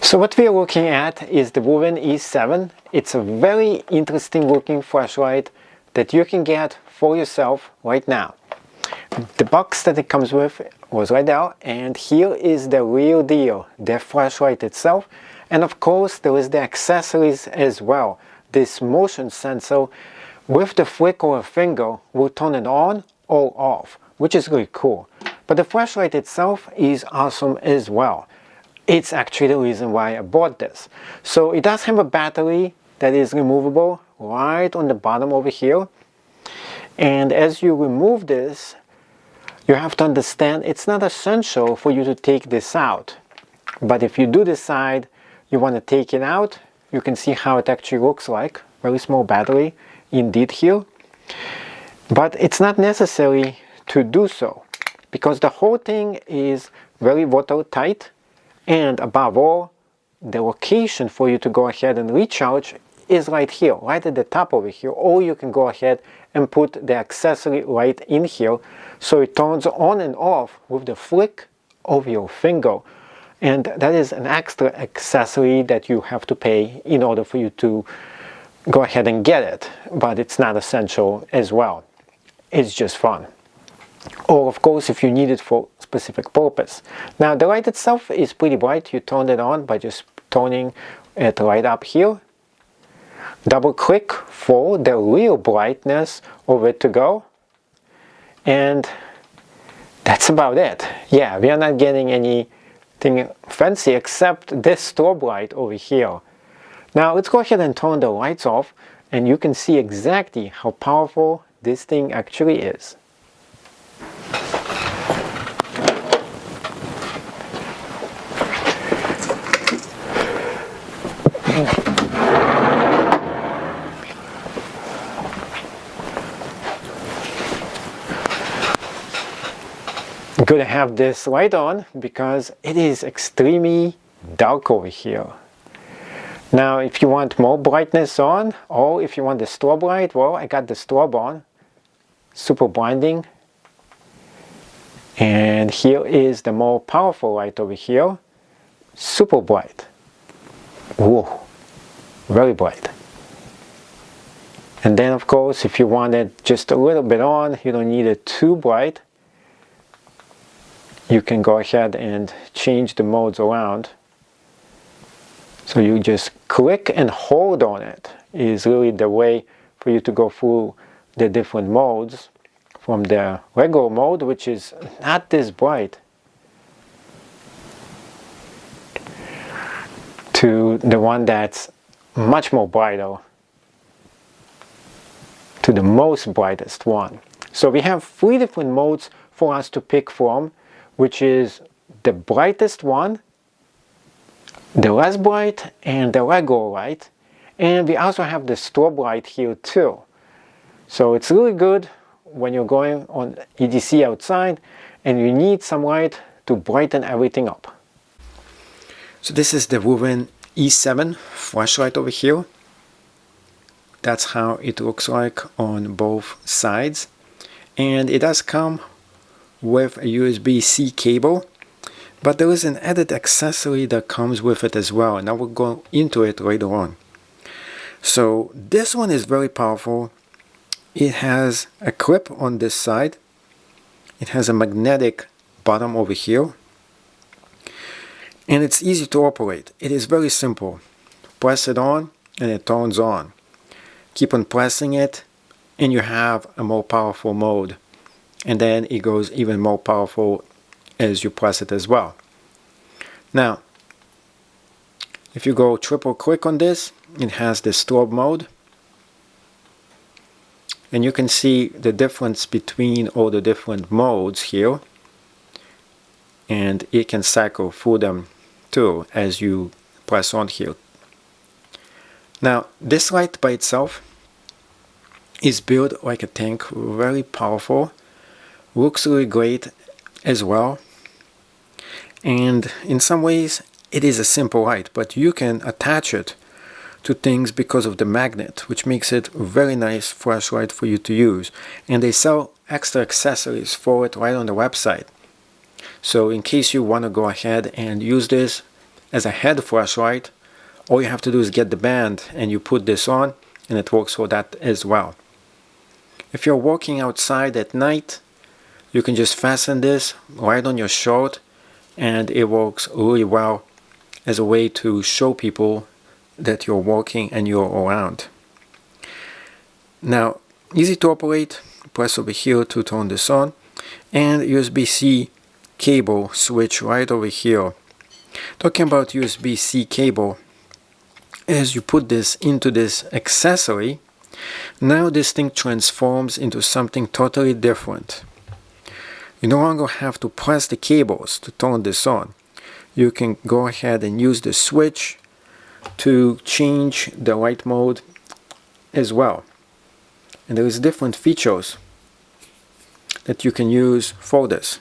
So what we are looking at is the WUBEN E7. It's a very interesting looking flashlight that you can get for yourself right now. The box that it comes with was right there, and here is the real deal, the flashlight itself, and of course there is the accessories as well. This motion sensor with the flick of a finger will turn it on or off, which is really cool. But the flashlight itself is awesome as well. It's actually the reason why I bought this. So it does have a battery that is removable right on the bottom over here. And as you remove this, you have to understand it's not essential for you to take this out. But if you do decide you want to take it out, you can see how it actually looks like. Very small battery indeed here. But it's not necessary to do so, because the whole thing is very watertight. And above all, the location for you to go ahead and recharge is right here, right at the top over here. Or you can go ahead and put the accessory right in here, so it turns on and off with the flick of your finger. And that is an extra accessory that you have to pay in order for you to go ahead and get it. But it's not essential as well. It's just fun. Or of course if you need it for a specific purpose. Now the light itself is pretty bright. You turn it on by just turning it right up here. Double click for the real brightness of it to go. And that's about it. Yeah, we are not getting anything fancy except this strobe light over here. Now let's go ahead and turn the lights off, and you can see exactly how powerful this thing actually is. Good to have this light on because it is extremely dark over here. Now if you want more brightness on, or if you want the strobe light, well, I got the strobe on, super blinding. And here is the more powerful light over here, super bright. Whoa, very bright. And then of course if you want it just a little bit on, you don't need it too bright, you can go ahead and change the modes around. So you just click and hold on it is really the way for you to go through the different modes, from the regular mode, which is not this bright, to the one that's much more brighter, to the most brightest one. So we have 3 different modes for us to pick from, which is the brightest one, the less bright, and the regular light. And we also have the strobe light here too. So it's really good when you're going on EDC outside and you need some light to brighten everything up. So this is the WUBEN E7 flashlight over here. That's how it looks like on both sides. And it does come with a USB-C cable, but there is an added accessory that comes with it as well, and I will go into it later on. So this one is very powerful. It has a clip on this side. It has a magnetic bottom over here, and it's easy to operate. It is very simple. Press it on and it turns on. Keep on pressing it and you have a more powerful mode. And then it goes even more powerful as you press it as well. Now, if you go triple click on this, it has the strobe mode. And you can see the difference between all the different modes here. And it can cycle through them too as you press on here. Now, this light by itself is built like a tank, very powerful. Looks really great as well, and in some ways it is a simple light, but you can attach it to things because of the magnet, which makes it a very nice flashlight for you to use. And they sell extra accessories for it right on the website. So in case you want to go ahead and use this as a head flashlight, all you have to do is get the band and you put this on, and it works for that as well. If you're walking outside at night, you can just fasten this right on your shirt, and it works really well as a way to show people that you're walking and you're around. Now, easy to operate. Press over here to turn this on, and USB-C cable switch right over here. Talking about USB-C cable, as you put this into this accessory, now this thing transforms into something totally different. You no longer have to press the cables to turn this on. You can go ahead and use the switch to change the light mode as well. And there is different features that you can use for this.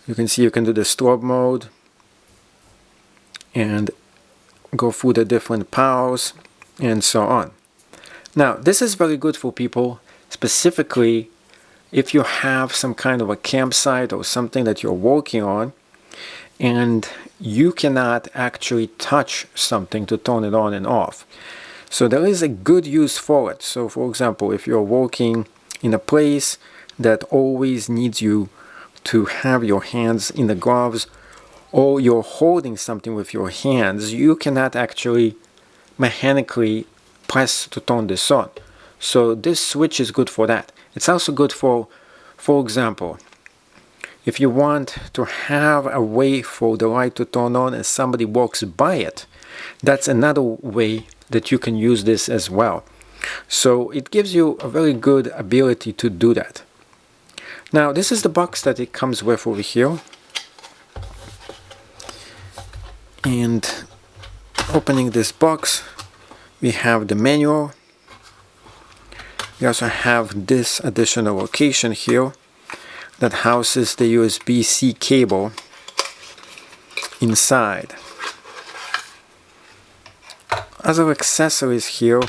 You can see you can do the strobe mode and go through the different powers and so on. Now, this is very good for people, specifically if you have some kind of a campsite or something that you're working on and you cannot actually touch something to turn it on and off. So there is a good use for it. So for example, if you're working in a place that always needs you to have your hands in the gloves, or you're holding something with your hands, you cannot actually mechanically press to turn this on. So this switch is good for that. It's also good for example, if you want to have a way for the light to turn on as somebody walks by it, that's another way that you can use this as well. So it gives you a very good ability to do that. Now, this is the box that it comes with over here. And opening this box, we have the manual. We also have this additional location here that houses the USB-C cable inside. Other accessories here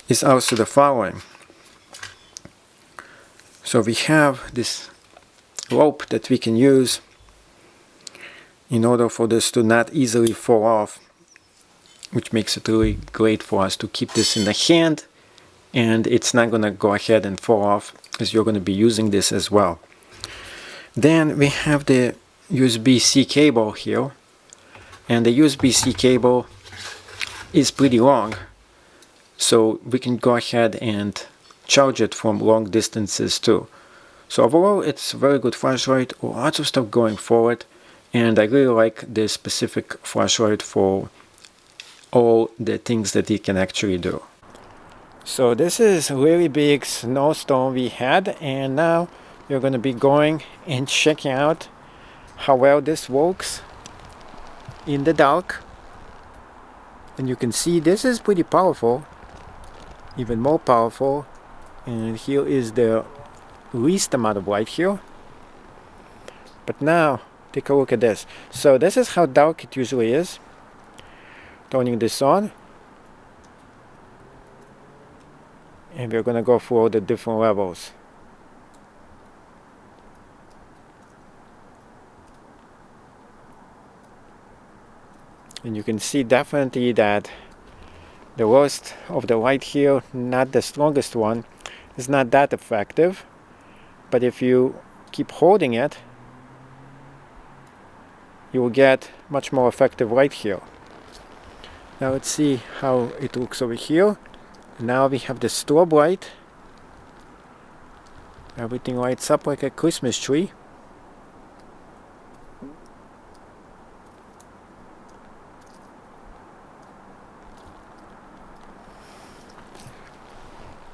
is also the following. So we have this rope that we can use in order for this to not easily fall off, which makes it really great for us to keep this in the hand, and it's not going to go ahead and fall off as you're going to be using this as well. Then we have the USB-C cable here, and the USB-C cable is pretty long, so we can go ahead and charge it from long distances too. So overall, it's a very good flashlight, lots of stuff going for it, and I really like this specific flashlight for all the things that it can actually do. So this is a really big snowstorm we had, and now we're going to be going and checking out how well this works in the dark. And you can see this is pretty powerful, even more powerful. And here is the least amount of light here. But now take a look at this. So this is how dark it usually is. Turning this on, and we're going to go through all the different levels. And you can see definitely that the worst of the light here, not the strongest one, is not that effective. But if you keep holding it, you will get much more effective light here. Now let's see how it looks over here. Now we have the strobe light. Everything lights up like a Christmas tree.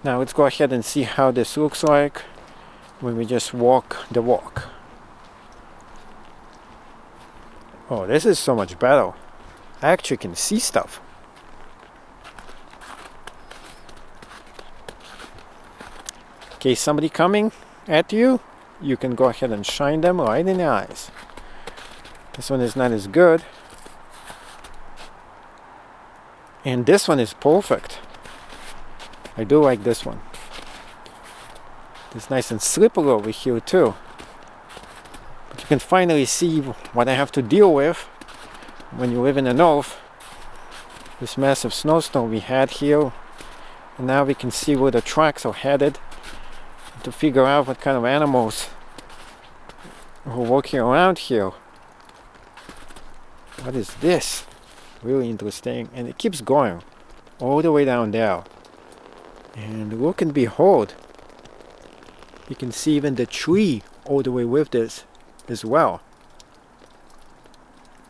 Now let's go ahead and see how this looks like when we just walk the walk. Oh, this is so much better. I actually can see stuff. In case somebody coming at you, you can go ahead and shine them right in the eyes. This one is not as good. And this one is perfect. I do like this one. It's nice and slippery over here too. But You can finally see what I have to deal with when you live in the north. This massive snowstorm we had here, and now we can see where the tracks are headed to figure out what kind of animals are walking around here. What is this? Really interesting, and it keeps going all the way down there. And look and behold, you can see even the tree all the way with this as well.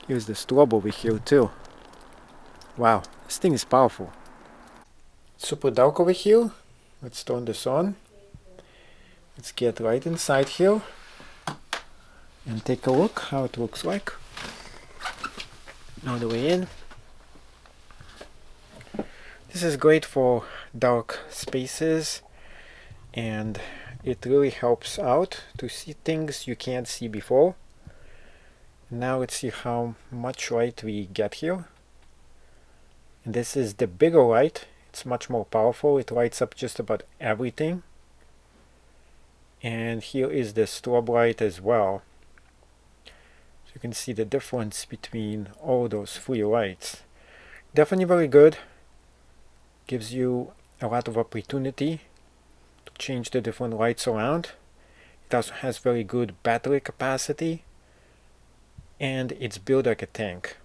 Here's the strobe over here too. Wow, this thing is powerful. Super dark over here. Let's turn this on. Let's get right inside here and take a look how it looks like. All the way in. This is great for dark spaces, and it really helps out to see things you can't see before. Now let's see how much light we get here. And this is the bigger light. It's much more powerful. It lights up just about everything. And here is the strobe light as well. So you can see the difference between all those three lights. Definitely very good. Gives you a lot of opportunity to change the different lights around. It also has very good battery capacity, and it's built like a tank.